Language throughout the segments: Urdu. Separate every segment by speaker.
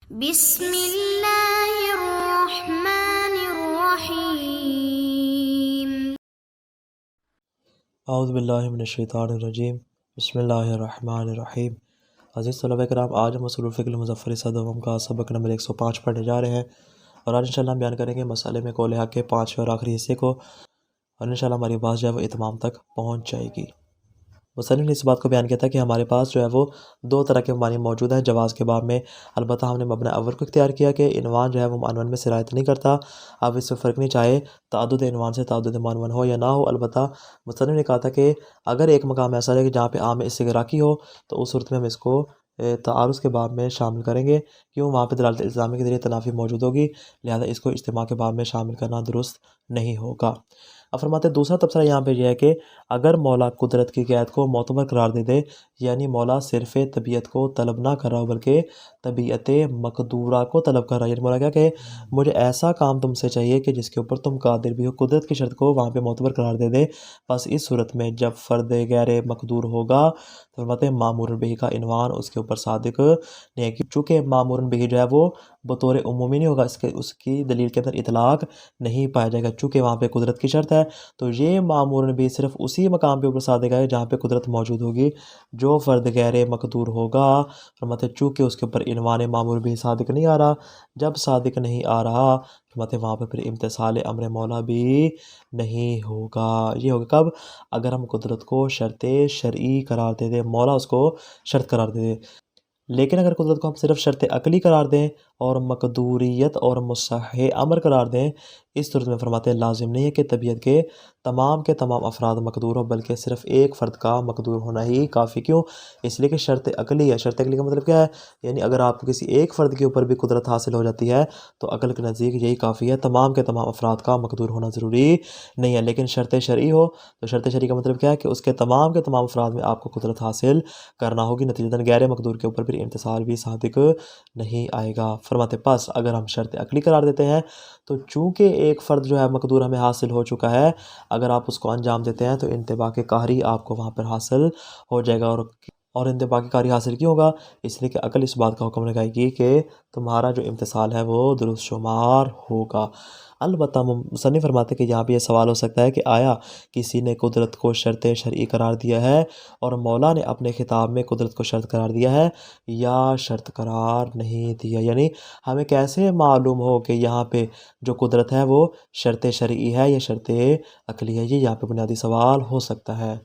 Speaker 1: بسم اللہ الرحمن الرحیم۔
Speaker 2: اعوذ باللہ من الشیطان الرجیم، بسم اللہ الرحمن الرحیم۔ عزیز طلبہ کرام، آج ہم اصول الفقہ المظفر صدوم کا سبق نمبر 105 پڑھنے جا رہے ہیں، اور آج انشاءاللہ ہم بیان کریں گے مسئلے میں قول حق کے 5ویں اور آخری حصے کو، اور انشاءاللہ ہماری بات جو ہے وہ اتمام تک پہنچ جائے گی۔ مصنف نے اس بات کو بیان کیا تھا کہ ہمارے پاس جو ہے وہ دو طرح کے معنی موجود ہیں جواز کے باب میں، البتہ ہم نے مبنی اول کو اختیار کیا کہ عنوان جو ہے وہ معنون میں سرایت نہیں کرتا۔ اب اس سے فرق نہیں، چاہے تعدد عنوان سے تعدد معنون ہو یا نہ ہو، البتہ مصنف نے کہا تھا کہ اگر ایک مقام ایسا ہے کہ جہاں پہ عام استغراقی ہو تو اس صورت میں ہم اس کو تعارض کے باب میں شامل کریں گے، کیوں؟ وہاں پہ دلالت الزامی کے ذریعے تنافی موجود ہوگی، لہذا اس کو اجتماع کے باب میں شامل کرنا درست نہیں ہوگا۔ اب فرماتے ہیں دوسرا تبصرہ یہاں پہ یہ ہے کہ اگر مولا قدرت کی قید کو معتبر قرار دے دے، یعنی مولا صرف طبیعت کو طلب نہ کر رہا ہو بلکہ طبیعت مقدورہ کو طلب کر رہا ہے، یعنی مولا کیا کہ مجھے ایسا کام تم سے چاہیے کہ جس کے اوپر تم قادر بھی ہو، قدرت کی شرط کو وہاں پہ معتبر قرار دے دے، بس اس صورت میں جب فرد غیر مقدور ہوگا تو فرماتے ہیں مامور بہ کا عنوان اس کے اوپر صادق نہیں ہے، چونکہ مامور بہ جو ہے وہ بطور عمومی نہیں ہوگا، اس کی دلیل کے اندر اطلاق نہیں پایا جائے گا، چونکہ وہاں پہ قدرت کی شرط ہے تو یہ مامور بھی صرف اسی مقام پہ اوپر صادق ہے جہاں پہ قدرت موجود ہوگی۔ جو فرد غیر مقدور ہوگا فرماتے ہیں چونکہ اس کے اوپر عنوان مامور بھی صادق نہیں آ رہا، جب صادق نہیں آ رہا فرماتے ہیں وہاں پہ پھر امتثال امر مولا بھی نہیں ہوگا۔ یہ ہوگا کب؟ اگر ہم قدرت کو شرط شرعی قرار دے دیں، مولا اس کو شرط قرار دے دے، لیکن اگر قدرت کو ہم صرف شرط عقلی قرار دیں اور مقدوریت اور مصح امر قرار دیں، اس صورت میں فرماتے ہیں لازم نہیں ہے کہ طبیعت کے تمام افراد مقدور ہو، بلکہ صرف ایک فرد کا مقدور ہونا ہی کافی، کیوں؟ اس لیے کہ شرط عقلی ہے۔ شرط عقلی کا مطلب کیا ہے؟ یعنی اگر آپ کو کسی ایک فرد کے اوپر بھی قدرت حاصل ہو جاتی ہے تو عقل کے نزدیک یہی کافی ہے، تمام کے تمام افراد کا مقدور ہونا ضروری نہیں ہے۔ لیکن شرط شرعی ہو تو شرط شرعی کا مطلب کیا ہے کہ اس کے تمام افراد میں آپ کو قدرت حاصل کرنا ہوگی، نتیجتاً غیر مقدور کے اوپر پھر امتثال بھی صادق نہیں آئے گا۔ فرماتے پس اگر ہم شرط عقلی قرار دیتے ہیں تو چونکہ ایک فرد جو ہے مقدور ہمیں حاصل ہو چکا ہے، اگر آپ اس کو انجام دیتے ہیں تو انتباہ قہری آپ کو وہاں پر حاصل ہو جائے گا، اور انتباہ قہری حاصل کیوں ہوگا؟ اس لیے کہ عقل اس بات کا حکم لگائے گی کہ تمہارا جو امتثال ہے وہ درست شمار ہوگا۔ البتہ مصنف فرماتے کہ یہاں بھی یہ سوال ہو سکتا ہے کہ آیا کسی نے قدرت کو شرط شرعی قرار دیا ہے اور مولا نے اپنے خطاب میں قدرت کو شرط قرار دیا ہے یا شرط قرار نہیں دیا؟ یعنی ہمیں کیسے معلوم ہو کہ یہاں پہ جو قدرت ہے وہ شرط شرعی ہے یا شرط عقلی ہے؟ یہ یہاں پہ بنیادی سوال ہو سکتا ہے۔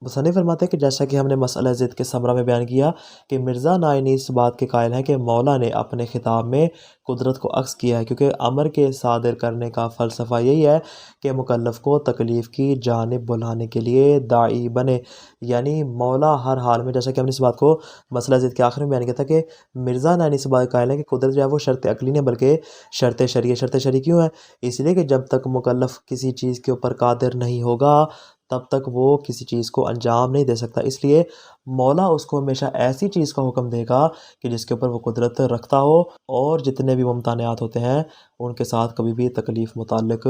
Speaker 2: مصنف فرماتے ہیں کہ جیسا کہ ہم نے مسئلہ ضد کے ثمرہ میں بیان کیا کہ مرزا نائینی اس بات کے قائل ہیں کہ مولا نے اپنے خطاب میں قدرت کو عکس کیا ہے، کیونکہ امر کے صادر کرنے کا فلسفہ یہی ہے کہ مکلف کو تکلیف کی جانب بلانے کے لیے داعی بنے، یعنی مولا ہر حال میں، جیسا کہ ہم نے اس بات کو مسئلہ ضد کے آخر میں بیان کیا تھا کہ مرزا نائینی اس بات کے قائل ہیں کہ قدرت جو ہے وہ شرط عقلی نہیں بلکہ شرط شرعی ہے۔ شرط شرعی کیوں ہے؟ اس لیے کہ جب تک مکلف کسی چیز کے اوپر قادر نہیں ہوگا تب تک وہ کسی چیز کو انجام نہیں دے سکتا، اس لیے مولا اس کو ہمیشہ ایسی چیز کا حکم دے گا کہ جس کے اوپر وہ قدرت رکھتا ہو، اور جتنے بھی ممتنعات ہوتے ہیں ان کے ساتھ کبھی بھی تکلیف متعلق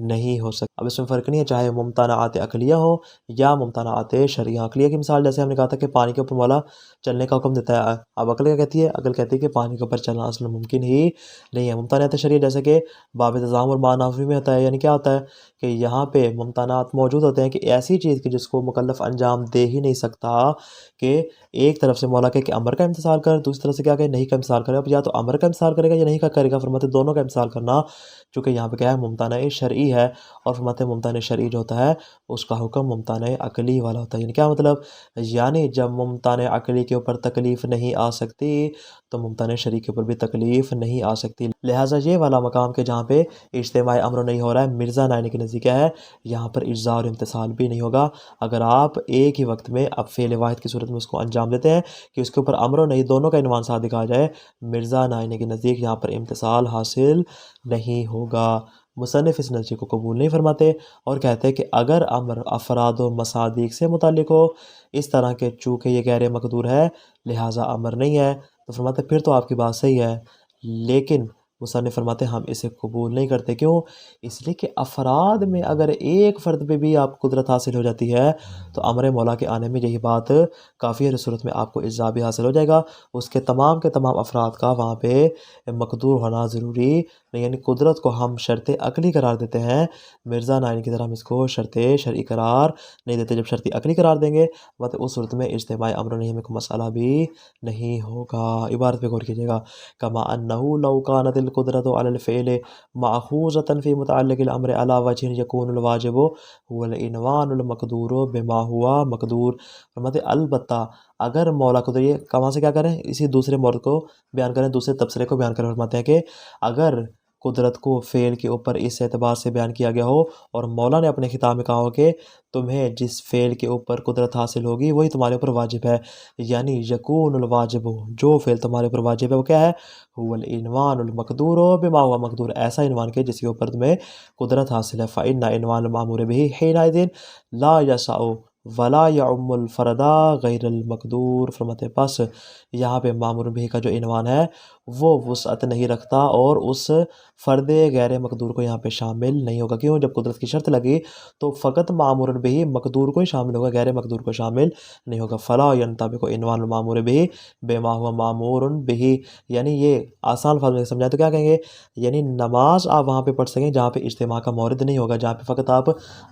Speaker 2: نہیں ہو سکتا۔ اب اس میں فرق نہیں ہے چاہے ممتنعات عقلیہ ہو یا ممتنعات شرعیہ۔ عقلیہ کی مثال جیسے ہم نے کہا تھا کہ پانی کے اوپر مولا چلنے کا حکم دیتا ہے، اب عقل کیا کہتی ہے؟ عقل کہتی ہے کہ پانی کے اوپر چلنا اصلا ممکن ہی نہیں ہے۔ ممتنعات شرعیہ جیسے کہ باب تضام اور معنافی میں ہوتا ہے، یعنی کیا ہوتا ہے کہ یہاں پہ ممتنعات موجود ہوتے ہیں کہ ایسی چیز کی جس کو مکلف انجام دے ہی نہیں سکتا، کہ ایک طرف سے مولا کہ امر کا امتثال کر، دوسری طرف سے کیا کہ نہیں کا امتثال کرے، اب یا تو امر کا امتثال کرے گا یا نہیں کا کرے گا۔ فرماتے دونوں کا امتثال کرنا، چونکہ یہاں پہ کیا ہے؟ ممتنع شرعی ہے، اور فرماتے ممتنع شرعی جو ہوتا ہے اس کا حکم ممتنع عقلی والا ہوتا ہے۔ یعنی کیا مطلب؟ یعنی جب ممتنع عقلی کے اوپر تکلیف نہیں آ سکتی تو ممتنع شرعی کے اوپر بھی تکلیف نہیں آ سکتی، لہٰذا یہ والا مقام کہ جہاں پہ اجتماع امر نہیں ہو رہا ہے، مرزا نائینی کے نزدیک کیا ہے؟ یہاں پر اجزاء اور امتثال بھی نہیں ہوگا۔ اگر آپ ایک ہی وقت میں اب فعل واحد کی صورت میں اس کو انجام دیتے ہیں کہ اس کے اوپر امر و نہیں دونوں کا عنوان صادق آ جائے، مرزا نائینی کے نزدیک یہاں پر امتثال حاصل نہیں ہوگا۔ مصنف اس نظریے کو قبول نہیں فرماتے اور کہتے ہیں کہ اگر امر افراد و مصادیق سے متعلق ہو، اس طرح کے چونکہ یہ غیر مقدور ہے لہٰذا امر نہیں ہے، تو فرماتے پھر تو آپ کی بات صحیح ہے، لیکن مصنف فرماتے ہیں ہم اسے قبول نہیں کرتے. کیوں؟ اس لیے کہ افراد میں اگر ایک فرد پہ بھی آپ کو قدرت حاصل ہو جاتی ہے تو امر مولا کے آنے میں یہی بات کافی ہے. اس صورت میں آپ کو اجزا بھی حاصل ہو جائے گا. اس کے تمام افراد کا وہاں پہ مقدور ہونا ضروری نہیں. یعنی قدرت کو ہم شرط عقلی قرار دیتے ہیں. مرزا نائن کی طرح ہم اس کو شرط شرعی قرار نہیں دیتے. جب شرط عقلی قرار دیں گے مطلب اس صورت میں اجتماع امر نہیں میں کوئی مسئلہ بھی نہیں ہوگا. عبارت پہ غور کیجیے گا. کما انه لو كانت القدرة على الفعل ماخوذة في متعلق الامر على وجه يكون الواجب هو العنوان المقدور بما هو مقدور. فرماتے البتہ اگر مولا قدرت، یہ کہاں سے کیا کریں، اسی دوسرے مورد کو بیان کریں، دوسرے تبصرے کو بیان کریں. فرماتے ہیں کہ اگر قدرت کو فعل کے اوپر اس اعتبار سے بیان کیا گیا ہو اور مولا نے اپنے خطاب میں کہا ہو کہ تمہیں جس فعل کے اوپر قدرت حاصل ہوگی وہی تمہارے اوپر واجب ہے، یعنی یکون الواجب، جو فعل تمہارے اوپر واجب ہے وہ کیا ہے، هو العنوان المقدور بما هو مقدور، ایسا عنوان کے جس کے اوپر تمہیں قدرت حاصل ہے. فإن عنوان المأمور به حينئذ لا يسع ولا يعم الفرد غیر المقدور. فرماتے پس یہاں پہ مامور بھی کا جو عنوان ہے وہ وسعت نہیں رکھتا اور اس فرد غیر مقدور کو یہاں پہ شامل نہیں ہوگا. کیوں؟ جب قدرت کی شرط لگی تو فقط مامور بھی مقدور کو ہی شامل ہوگا، غیر مقدور کو شامل نہیں ہوگا. فلا ينطبق عنوان المامور بھی بما هو مامور بھی. یعنی یہ آسان الفاظ میں سمجھائیں تو کیا کہیں گے، یعنی نماز آپ وہاں پہ پڑھ سکیں جہاں پہ اجتماع کا مورد نہیں ہوگا، جہاں پہ فقط آپ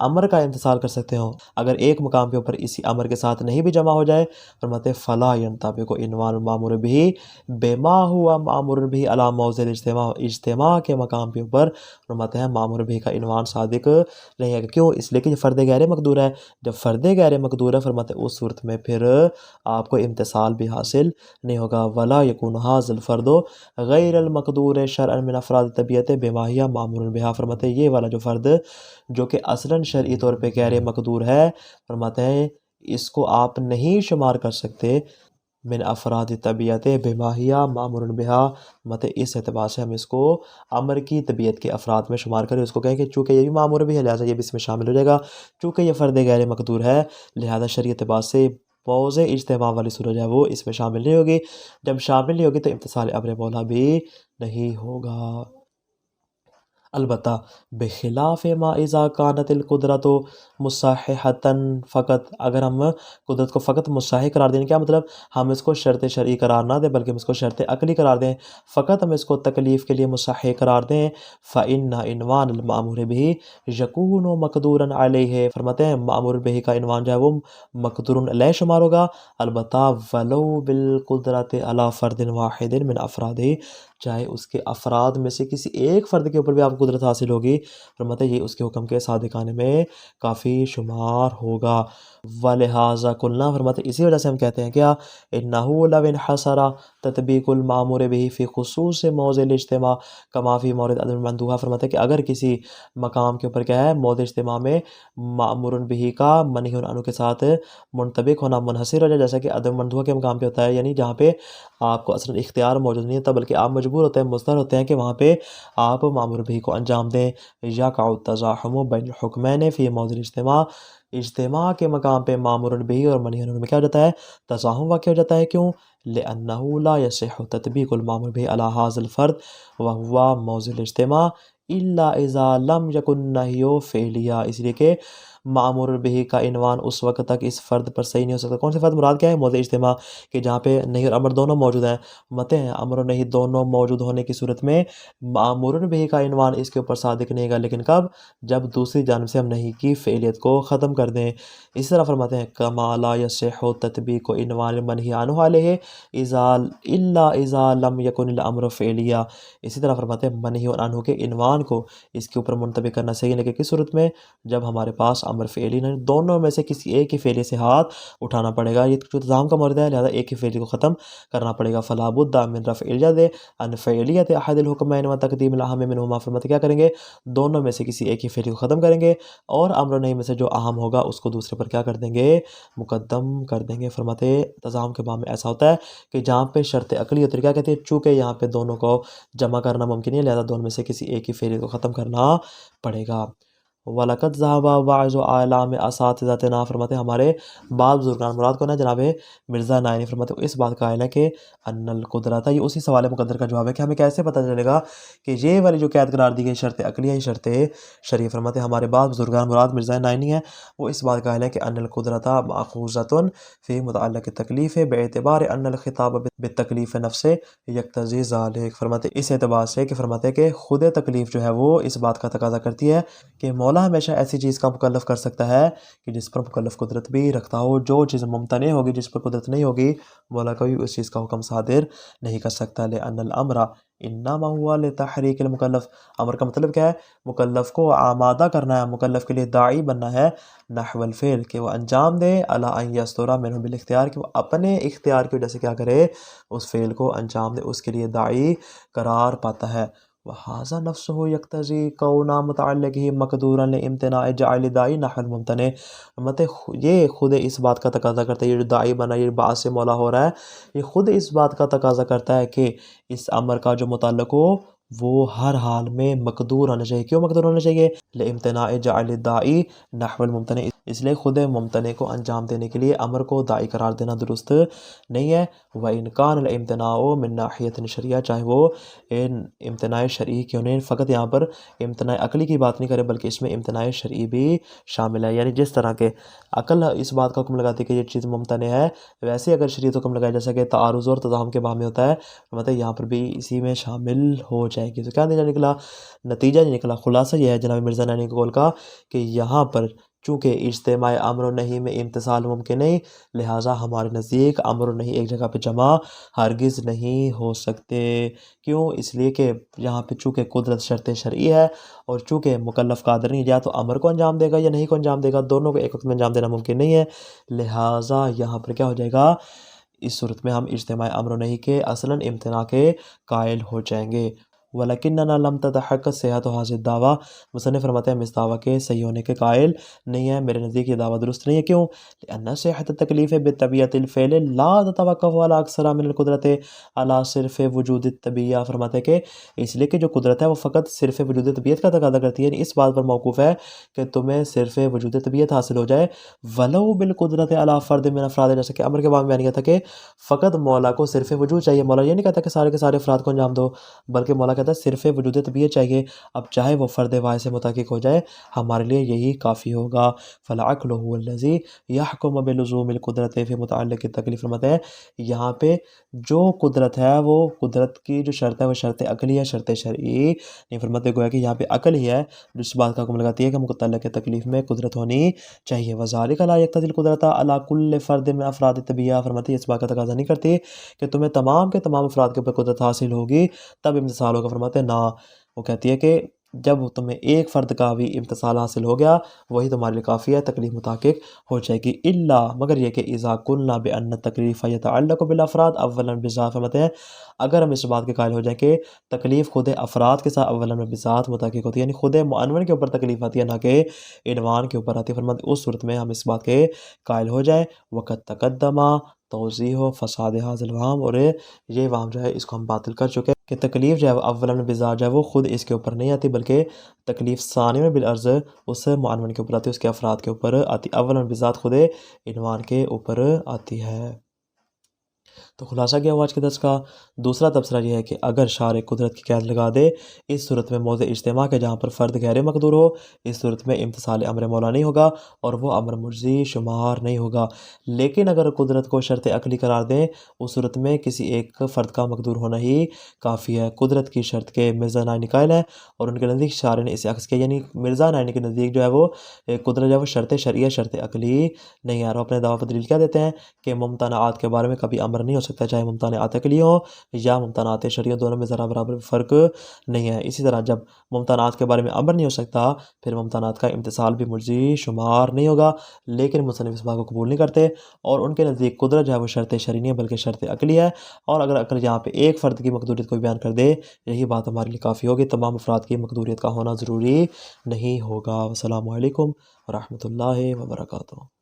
Speaker 2: امر کا امتثال کر سکتے ہو. اگر ایک مقام کے اوپر اسی امر کے ساتھ نہیں بھی جمع ہو جائے، فرماتے فلا ينطبق عنوان المامور بھی بما هو مامور بھی علی موضع الاجتماع. اجتماع کے مقام کے اوپر فرماتے ہیں مامور بھی کا عنوان صادق نہیں ہے. کیوں؟ اس لیے کہ یہ فرد غیر مقدور ہے. جب فرد غیر مقدور ہے فرماتے اس صورت میں پھر آپ کو امتثال بھی حاصل نہیں ہوگا. ولا یکون ھذا الفرد غیر المقدور شرعا من افراد طبیعت بما هي مامور بها. فرماتے یہ والا جو فرد جو کہ اصلاً شرعی طور پہ غیر مقدور ہے، فرماتے ہیں اس کو آپ نہیں شمار کر سکتے من افراد طبیعت بما هي مامور بها. مطلب اس اعتبار سے ہم اس کو امر کی طبیعت کے افراد میں شمار کریں، اس کو کہیں کہ چونکہ یہ بھی مامور بھی ہے لہٰذا یہ بھی اس میں شامل ہو جائے گا. چونکہ یہ فرد غیر مقدور ہے لہذا شرعی اعتبار سے موضع اجتماع والی صورت ہے وہ اس میں شامل نہیں ہوگی. جب شامل نہیں ہوگی تو امتثال امر مولا بھی نہیں ہوگا. البتہ بخلاف ما اذا كانت القدرت مصححة فقط، اگر ہم قدرت کو فقط مصحح قرار دیں، کیا مطلب ہم اس کو شرط شرعی قرار نہ دیں بلکہ ہم اس کو شرط عقلی قرار دیں، فقط ہم اس کو تکلیف کے لیے مصحح قرار دیں، فإن عنوان المأمور به یکون مقدورا علیہ. فرماتے ہیں مأمور به کا عنوان جو ہے وہ مقدور علیہ شمار ہوگا، البتہ ولو بالقدرت علی فرد واحد من افرادہ، چاہے اس کے افراد میں سے کسی ایک فرد کے اوپر بھی آپ کو قدرت حاصل ہوگی، فرماتے ہیں یہ اس کے حکم کے صادق آنے میں کافی شمار ہوگا. وَلِهَذَا قُلْنَا، فرماتے ہیں اسی وجہ سے ہم کہتے ہیں کیا، إِنَّهُ لَوْ انْحَصَرَ تطبیق المأمور به فی خصوص موضع الاجتماع کما فی مورد عدم المندوحہ. فرماتے ہیں کہ اگر کسی مقام کے اوپر کیا ہے موضع اجتماع میں مأمور به کا منہی عنہ کے ساتھ منطبق ہونا منحصر ہو جائے، جیسا کہ عدم مندوحہ کے مقام پہ ہوتا ہے، یعنی جہاں پہ آپ کو اصلا اختیار موجود نہیں ہوتا بلکہ آپ مجبور ہوتے ہیں، مضطر ہوتے ہیں کہ وہاں پہ آپ مأمور به کو انجام دیں. یقع التزاحم بین الحکمین فی موضع الاجتماع، اجتماع کے مقام پہ مأمور به اور منہی عنہ میں کیا ہو جاتا ہے، تزاحم واقع ہو جاتا ہے. کیوں؟ لأنه لا يصح تطبیق المأمور به على هذا الفرد وهو موضع الاجتماع الا اذا لم يكن نهی فعلیہ. اس لیے کہ مأمور به کا عنوان اس وقت تک اس فرد پر صحیح نہیں ہو سکتا. کون سے فرد مراد کیا ہے؟ موضع اجتماع، کہ جہاں پہ نہی اور امر دونوں موجود ہیں. متے ہیں امر و نہی دونوں موجود ہونے کی صورت میں مأمور به کا عنوان اس کے اوپر صادق نہیں گا، لیکن کب؟ جب دوسری جانب سے ہم نہی کی فعلیت کو ختم کر دیں. اسی طرح فرماتے ہیں کما لا یصح تطبیق عنوان المنہی عنہ علیہ الا اذا لم یکن الامر فعلیہ. اسی طرح فرماتے ہیں منہی عنہ کے عنوان کو اس کے اوپر منطبق کرنا صحیح، لیکن کس صورت میں؟ جب ہمارے پاس امر فعلی نہیں، دونوں میں سے کسی ایک ہی فعلی سے ہاتھ اٹھانا پڑے گا. یہ جو تزاحم کا مورد ہے لہذا ایک ہی فعلی کو ختم کرنا پڑے گا. فلا بد من رفع الجد عن فعلیت احد الحکمین و تقدیم الاہم منہما. فرماتے کیا کریں گے؟ دونوں میں سے کسی ایک ہی فعلی کو ختم کریں گے اور امر نہیں میں سے جو اہم ہوگا اس کو دوسرے پر کیا کر دیں گے؟ مقدم کر دیں گے. فرماتے تزاحم کے باب میں ایسا ہوتا ہے کہ جہاں پہ شرط عقلی ہوتی ہے، کیا کہتے ہیں، چونکہ یہاں پہ دونوں کو جمع کرنا ممکن ہے لہذا دونوں میں سے کسی ایک ہی فعلی کو ختم کرنا پڑے گا. وَلَقَدْ ذَهَبَ بَعْضُ أَعْلَامِ أَسَاتِذَتِنَا فرماتے ہیں ہمارے بعض بزرگان مراد کو نا جناب مرزا نائینی فرماتے ہیں اس بات کا قائل ہے کہ ان القدرت، یہ اسی سوال مقدر کا جواب ہے کہ ہمیں کیسے پتہ چلے گا کہ یہ والی جو قید قرار دی گئی شرط عقلیہ شرط شرعیہ، فرماتے ہیں ہمارے بعض بزرگان مراد مرزا نائینی ہے وہ اس بات کا قائل ہے کہ ان القدرت ماخوذۃ فی متعلق تکلیف باعتبار ان الخطاب بالتکلیف نفس یقتضی ذلک، فرماتے اس اعتبار سے کہ فرماتے ہیں کہ خود تکلیف جو ہے وہ اس بات کا تقاضا کرتی ہے کہ مولا ہمیشہ ایسی چیز کا مکلف کر سکتا ہے کہ جس پر مکلف قدرت بھی رکھتا ہو، جو چیز ممتنع ہوگی جس پر قدرت نہیں ہوگی مولا کبھی اس چیز کا حکم صادر نہیں کر سکتا۔ لأن الامر انما هو لتحریک المکلف، امر کا مطلب کیا ہے؟ مکلف کو آمادہ کرنا ہے، مکلف کے لیے داعی بننا ہے نحو الفعل، کہ وہ انجام دے علی ان یستر منہ بالاختیار، کہ وہ اپنے اختیار کی وجہ سے کیا کرے اس فعل کو انجام دے، اس کے لیے داعی قرار پاتا ہے۔ وہذا نفسه یقتضی کون متعلقہ مقدورا لامتناع جعل داعی نحو الممتنع، مطلب یہ خود اس بات کا تقاضا کرتا ہے، یہ جو داعی بنا یہ بعد سے مولا ہو رہا ہے یہ خود اس بات کا تقاضا کرتا ہے کہ اس امر کا جو متعلق ہو وہ ہر حال میں مقدور ہونا چاہیے۔ کیوں مقدور ہونا چاہیے؟ لامتناع جعل الداعی نحو الممتنع، اس لیے خود ممتنع کو انجام دینے کے لیے امر کو داعی قرار دینا درست نہیں ہے۔ وَإِنْ كَانَ الْإِمْتِنَاعُ مِنْ نَاحِيَةٍ شَرْعِيَّةٍ، چاہے وہ امتناع شرعی کیوں نہیں، فقط یہاں پر امتناع عقلی کی بات نہیں کرے بلکہ اس میں امتناع شرعی بھی شامل ہے، یعنی جس طرح کے عقل اس بات کا حکم لگاتی ہے کہ یہ چیز ممتنع ہے، ویسے اگر شریعت حکم لگائے جیسا کہ تعارض اور تضامن کے باب میں ہوتا ہے، مطلب یہاں پر بھی اسی میں شامل ہو جائے گی۔ تو کیا نتیجہ نکلا؟ نتیجہ نہیں نکلا، خلاصہ یہ ہے جناب مرزا نائینی کے قول کا کہ یہاں پر چونکہ اجتماع امر و نہی میں امتثال ممکن نہیں، لہٰذا ہمارے نزدیک امر و نہی ایک جگہ پہ جمع ہرگز نہیں ہو سکتے۔ کیوں؟ اس لیے کہ یہاں پہ چونکہ قدرت شرط شرعی ہے اور چونکہ مکلف قادر نہیں، یا تو امر کو انجام دے گا یا نہیں کو انجام دے گا، دونوں کو ایک وقت میں انجام دینا ممکن نہیں ہے، لہٰذا یہاں پر کیا ہو جائے گا، اس صورت میں ہم اجتماع امر و نہی کے اصلاً امتناع کے قائل ہو جائیں گے۔ وَلَكِنَّنَا لَمْ تَتَحَقَّقْ صِحَّةُ هَذِهِ الدَّعْوَىٰ، مصنف فرماتے ہیں ہم اس دعویٰ کے صحیح ہونے کے قائل نہیں ہیں، میرے نزدیک یہ دعویٰ درست نہیں ہے۔ کیوں؟ لأن صحة التکلیف بطبیعت الفعل لا تتوقف على اکثر من القدرت على صرف وجود الطبیعہ، فرماتے ہیں کہ اس لیے کہ جو قدرت ہے وہ فقط صرف وجود طبیعت کا تقاضا کرتی ہے، یعنی اس بات پر موقوف ہے کہ تمہیں صرف وجود طبیعت حاصل ہو جائے، ولو بالقدرت على فرد من افراد، جیسے کہ امر کے باب میں بیان کیا تھا کہ فقط مولا کو صرف وجود چاہیے، مولا یہ نہیں کہتا کہ سارے کے سارے افراد کو انجام دو، بلکہ مولا کہتا ہے صرف وجود طبیعت چاہیے، اب چاہے وہ فرد واحد سے متحقق ہو جائے ہمارے لیے یہی کافی ہوگا۔ فالعقل هو الذی یحکم بلزوم القدرت فی متعلق التکلیف، فرماتے ہیں یہاں پہ جو قدرت ہے وہ قدرت کی جو شرط ہے وہ شرط عقلی ہے، شرط شرعی نہیں، فرماتے گویا کہ یہاں پہ عقل ہی ہے جو اس بات کا حکم لگاتی ہے کہ متعلق تکلیف میں قدرت ہونی چاہیے۔ وذالک لا یقتضی القدرۃ علی کل فرد من افراد الطبیعہ، فرماتے ہیں اس بات کا تقاضا نہیں کرتی کہ تمہیں تمام کے تمام افراد کے اوپر قدرت حاصل ہوگی تب امتثال ہوگا، فرماتے ہیں نا، وہ کہتی ہے کہ جب تمہیں ایک فرد کا بھی امتثال حاصل ہو گیا وہی تمہارے لیے کافی ہے، تکلیف متحقق ہو جائے گی، الا مگر یہ کہ اذا قلنا بان التکلیف یتعلق بالافراد اولا بذات، فرماتے ہیں اگر ہم اس بات کے قائل ہو جائیں کہ تکلیف خود افراد کے ساتھ اولا بذات متحقق ہوتی ہے، یعنی خود معنون کے اوپر تکلیف آتی ہے نہ کہ عنوان کے اوپر آتی ہے، فرماتے ہیں اس صورت میں ہم اس بات کے قائل ہو جائیں وقت تقدمہ توضیح و فساد حاصل الوہم، اور یہ وہم جو ہے اس کو ہم باطل کر چکے کہ تکلیف جو ہے اولا بذات جو ہے وہ خود اس کے اوپر نہیں آتی بلکہ تکلیف ثانی میں بالعرض اس معنون کے اوپر آتی ہے، اس کے افراد کے اوپر آتی، اولا بذات خود عنوان کے اوپر آتی ہے۔ تو خلاصہ کیا ہوا آج کے درس کا؟ دوسرا تبصرہ یہ ہے کہ اگر شارع قدرت کی قید لگا دے اس صورت میں موضع اجتماع کے جہاں پر فرد غیر مقدور ہو، اس صورت میں امتثال امر مولا نہیں ہوگا اور وہ امر مجزی شمار نہیں ہوگا، لیکن اگر قدرت کو شرط عقلی قرار دیں اس صورت میں کسی ایک فرد کا مقدور ہونا ہی کافی ہے۔ قدرت کی شرط کے مرزا نائینی قائل ہیں اور ان کے نزدیک شارع نے اسے عکس کیا، یعنی مرزا نائینی کے نزدیک جو ہے وہ قدرت جو ہے وہ شرط شرعیہ شرط عقلی نہیں ہے، اور اپنے دعویٰ پر دلیل کیا دیتے ہیں کہ ممتنعات کے بارے میں کبھی امر نہیں ہو سکتا، چاہے ممتنعات عقلی ہوں یا ممتنعات شرعیہ، دونوں میں ذرا برابر فرق نہیں ہے۔ اسی طرح جب ممتنعات کے بارے میں امر نہیں ہو سکتا پھر ممتنعات کا امتثال بھی مجزی شمار نہیں ہوگا، لیکن مصنف اس بات کو قبول نہیں کرتے اور ان کے نزدیک قدرت جو ہے وہ شرط شرعی نہیں ہے بلکہ شرط عقلی ہے، اور اگر عقل یہاں پہ ایک فرد کی مقدوریت کو بیان کر دے یہی بات ہمارے لیے کافی ہوگی، تمام افراد کی مقدوریت کا ہونا ضروری نہیں ہوگا۔ السلام علیکم ورحمۃ اللہ وبرکاتہ۔